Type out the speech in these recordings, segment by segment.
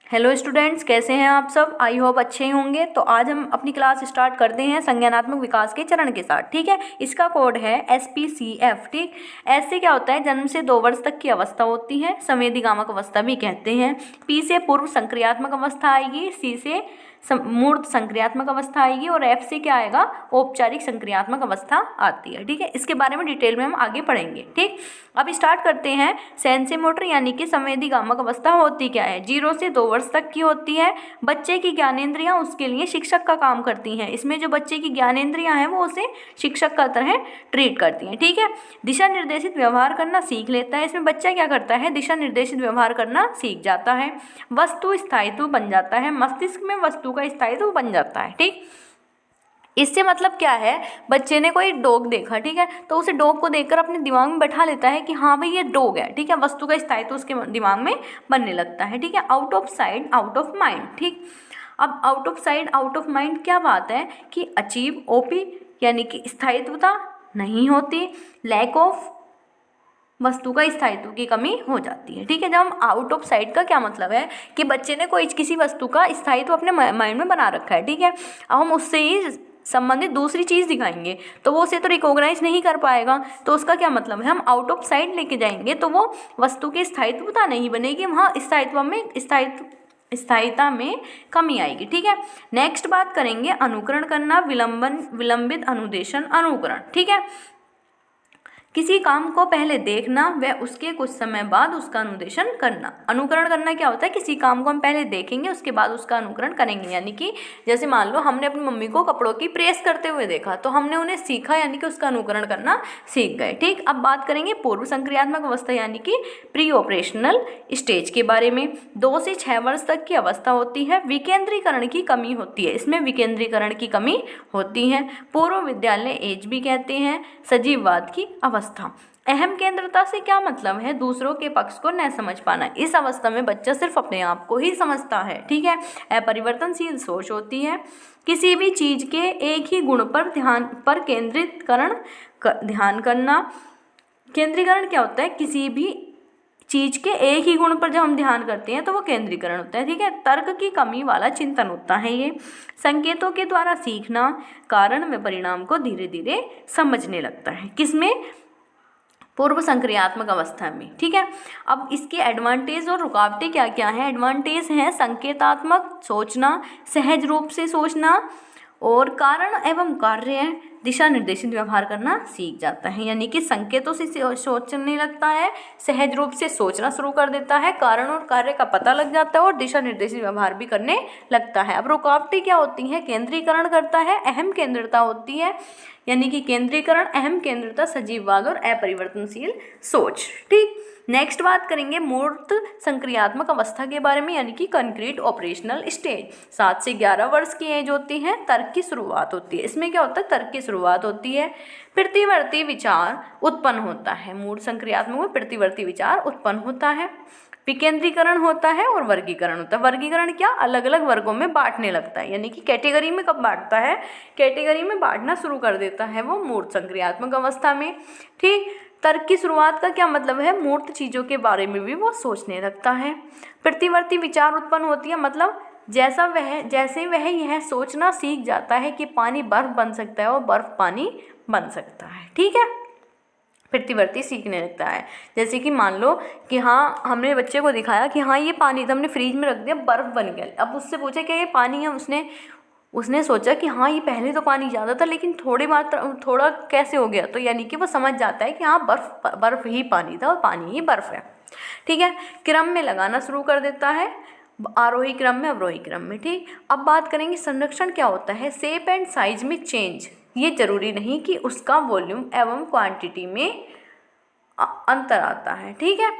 Hello students, कैसे हैं आप सब। आई होप अच्छे ही होंगे। तो आज हम अपनी क्लास स्टार्ट करते हैं संज्ञानात्मक विकास के चरण के साथ। ठीक है, इसका कोड है SPCF। ठीक, ऐसे क्या होता है, जन्म से 2 वर्ष तक की अवस्था होती है, संवेदीगामक अवस्था भी कहते हैं। P से पूर्व संक्रियात्मक अवस्था आएगी, C से मूर्त संक्रियात्मक अवस्था आएगी और F से क्या आएगा, औपचारिक संक्रियात्मक अवस्था आती है। ठीक है, इसके बारे में डिटेल में हम आगे पढ़ेंगे। ठीक, अब स्टार्ट करते हैं। सेंसोमोटर यानी कि संवेदीगामक अवस्था होती क्या है, 0 से 2 वर्ष तक की होती है। बच्चे की ज्ञानेंद्रियां उसके लिए शिक्षक का काम करती हैं। इसमें जो बच्चे की ज्ञानेंद्रियां हैं वो उसे शिक्षक का तरह ट्रीट करती हैं। ठीक है, दिशा निर्देशित व्यवहार करना सीख लेता है। इसमें बच्चा क्या करता है, दिशा निर्देशित व्यवहार करना सीख जाता है। वस्तु स्थायित्व बन जाता है, मस्तिष्क में वस्तु का स्थायित्व बन जाता है। ठीक, इससे मतलब क्या है, बच्चे ने कोई डॉग देखा, ठीक है, तो उसे डॉग को देखकर अपने दिमाग में बैठा लेता है कि हाँ भाई ये डॉग है। ठीक है, वस्तु का स्थायित्व उसके दिमाग में बनने लगता है। ठीक है, out of sight out of mind. ठीक, अब out of sight out of mind क्या बात है कि अचीव ओपी यानी कि स्थायित्वता नहीं होती, लैक ऑफ वस्तु का स्थायित्व की कमी हो जाती है। ठीक है, जब हम आउट ऑफ साइट का क्या मतलब है कि बच्चे ने कोई किसी वस्तु का स्थायित्व अपने माइंड में बना रखा है। ठीक है, अब हम उससे ही संबंधित दूसरी चीज़ दिखाएंगे तो वो उसे तो रिकॉग्नाइज नहीं कर पाएगा। तो उसका क्या मतलब है, हम आउट ऑफ साइट लेके जाएंगे तो वो वस्तु की स्थायित्वता नहीं बनेगी, वहाँ स्थायित्वता में कमी आएगी। ठीक है, नेक्स्ट बात करेंगे अनुकरण करना, विलंबित अनुदेशन अनुकरण। ठीक है, किसी काम को पहले देखना व उसके कुछ समय बाद उसका अनुदेशन करना। अनुकरण करना क्या होता है, किसी काम को हम पहले देखेंगे उसके बाद उसका अनुकरण करेंगे। यानी कि जैसे मान लो हमने अपनी मम्मी को कपड़ों की प्रेस करते हुए देखा तो हमने उन्हें सीखा, यानी कि उसका अनुकरण करना सीख गए। ठीक, अब बात करेंगे पूर्व संक्रियात्मक अवस्था यानी कि प्री ऑपरेशनल स्टेज के बारे में। 2 से 6 वर्ष तक की अवस्था होती है, विकेंद्रीकरण की कमी होती है। इसमें विकेंद्रीकरण की कमी होती है, पूर्व विद्यालय एज भी कहते हैं, सजीववाद की अवस्था। अहम केंद्रता से क्या मतलब है, दूसरों के पक्ष को न समझ पाना। इस अवस्था में बच्चा सिर्फ अपने आप को ही समझता है। ठीक है, अपरिवर्तनशील सोच होती है, किसी भी चीज के एक ही गुण पर ध्यान करना। केंद्रीकरण क्या होता है, किसी भी चीज के एक ही गुण पर जब हम ध्यान करते हैं तो वो केंद्रीकरण होता है। ठीक है, तर्क की कमी वाला चिंतन होता है ये। संकेतों के द्वारा सीखना, कारण व परिणाम को धीरे धीरे समझने लगता है। किसमें, पूर्व संक्रियात्मक अवस्था में। ठीक है, अब इसके एडवांटेज और रुकावटें क्या क्या हैं। एडवांटेज हैं संकेतात्मक सोचना, सहज रूप से सोचना, और कारण एवं कार्य दिशा निर्देशित व्यवहार करना सीख जाता है। यानी कि संकेतों से सोचने लगता है, सहज रूप से सोचना शुरू कर देता है, कारण और कार्य का पता लग जाता है और दिशा निर्देशित व्यवहार भी करने लगता है। अब रुकावटें क्या होती हैं, केंद्रीकरण करता है, अहम केंद्रता होती है, यानी कि केंद्रीकरण, अहम केंद्रता, सजीववाद और अपरिवर्तनशील सोच। ठीक, नेक्स्ट बात करेंगे मूर्त संक्रियात्मक अवस्था के बारे में, यानी कि कंक्रीट ऑपरेशनल स्टेज। 7 से 11 वर्ष की एज होती है, तर्क की शुरुआत होती है। इसमें क्या होता है, तर्क की शुरुआत होती है, प्रतिवर्ती विचार उत्पन्न होता है। मूर्त संक्रियात्मक में प्रतिवर्ती विचार उत्पन्न होता है, विकेंद्रीकरण होता है और वर्गीकरण होता है। वर्गीकरण क्या, अलग अलग वर्गों में बांटने लगता है, यानी कि कैटेगरी में कब बांटता है, कैटेगरी में बांटना शुरू कर देता है वो मूर्त संक्रियात्मक अवस्था में। ठीक, तर्क की शुरुआत का क्या मतलब है, मूर्त चीज़ों के बारे में भी वो सोचने लगता है। प्रतिवर्ती विचार उत्पन्न होती है, मतलब जैसे वह यह सोचना सीख जाता है कि पानी बर्फ बन सकता है और बर्फ पानी बन सकता है। ठीक है, प्रतिवर्ती सीखने लगता है। जैसे कि मान लो कि हाँ, हमने बच्चे को दिखाया कि हाँ ये पानी था, हमने फ्रिज में रख दिया, बर्फ़ बन गया। अब उससे पूछा क्या ये पानी है, उसने सोचा कि हाँ ये पहले तो पानी ज़्यादा था लेकिन थोड़ा कैसे हो गया, तो यानी कि वो समझ जाता है कि हाँ बर्फ़ ही पानी था और पानी ही बर्फ़ है। ठीक है, क्रम में लगाना शुरू कर देता है, आरोही क्रम में, अवरोही क्रम में। ठीक, अब बात करेंगे संरक्षण क्या होता है, शेप एंड साइज में चेंज। ये जरूरी नहीं कि उसका वॉल्यूम एवं क्वांटिटी में अंतर आता है। ठीक है,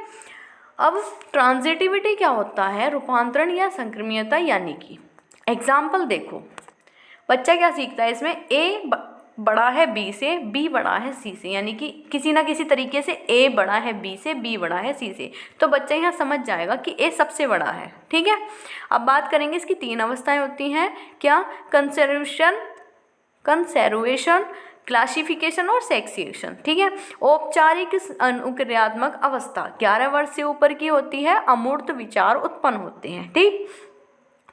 अब ट्रांजिटिविटी क्या होता है, रूपांतरण या संक्रमणीयता। यानी कि एग्जाम्पल देखो, बच्चा क्या सीखता है इसमें, ए बड़ा है बी से, बी बड़ा है सी से, यानी कि किसी ना किसी तरीके से ए बड़ा है बी से, बी बड़ा है सी से, तो बच्चा यहाँ समझ जाएगा कि ए सबसे बड़ा है। ठीक है, अब बात करेंगे इसकी 3 अवस्थाएं होती हैं क्या, कंसर्वेशन, क्लासिफिकेशन और सेक्सिएशन, ठीक है। औपचारिक अनुक्रियात्मक अवस्था 11 वर्ष से ऊपर की होती है, अमूर्त विचार उत्पन्न होते हैं, ठीक।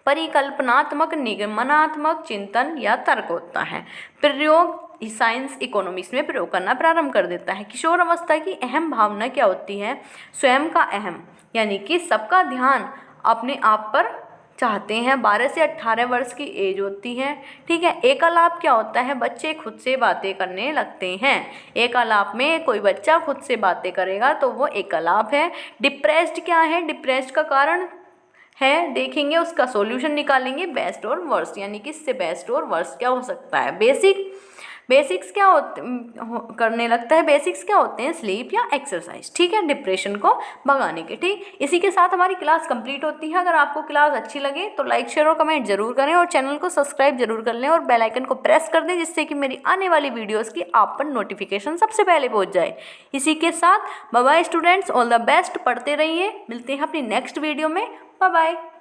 परिकल्पनात्मक निगमनात्मक चिंतन या तर्क होता है। प्रयोग साइंस इकोनॉमिक्स में प्रयोग करना प्रारंभ कर देता है। किशोर अवस्था की अहम भावना क्या होती है? स्वयं का अहम, यानी कि सबका ध्यान अपने आप पर चाहते हैं। 12 से 18 वर्ष की एज होती है, ठीक है। एकालाप क्या होता है? बच्चे खुद से बातें करने लगते हैं। एकालाप में कोई बच्चा खुद से बातें करेगा तो वो एकालाप है। डिप्रेस्ड क्या है? डिप्रेस्ड का कारण है देखेंगे, उसका सॉल्यूशन निकालेंगे। बेस्ट और वर्स्ट, यानी कि इससे बेस्ट और वर्स्ट क्या हो सकता है? बेसिक्स क्या करने लगता है? बेसिक्स क्या होते हैं? स्लीप या एक्सरसाइज, ठीक है, डिप्रेशन को भगाने के, ठीक। इसी के साथ हमारी क्लास कंप्लीट होती है। अगर आपको क्लास अच्छी लगे तो लाइक शेयर और कमेंट जरूर करें और चैनल को सब्सक्राइब जरूर कर लें और बेल आइकन को प्रेस कर दें, जिससे कि मेरी आने वाली वीडियोस की आप पर नोटिफिकेशन सबसे पहले पहुंच जाए। इसी के साथ bye bye students, all the best, पढ़ते रहिए। मिलते हैं अपनी नेक्स्ट वीडियो में। Bye bye.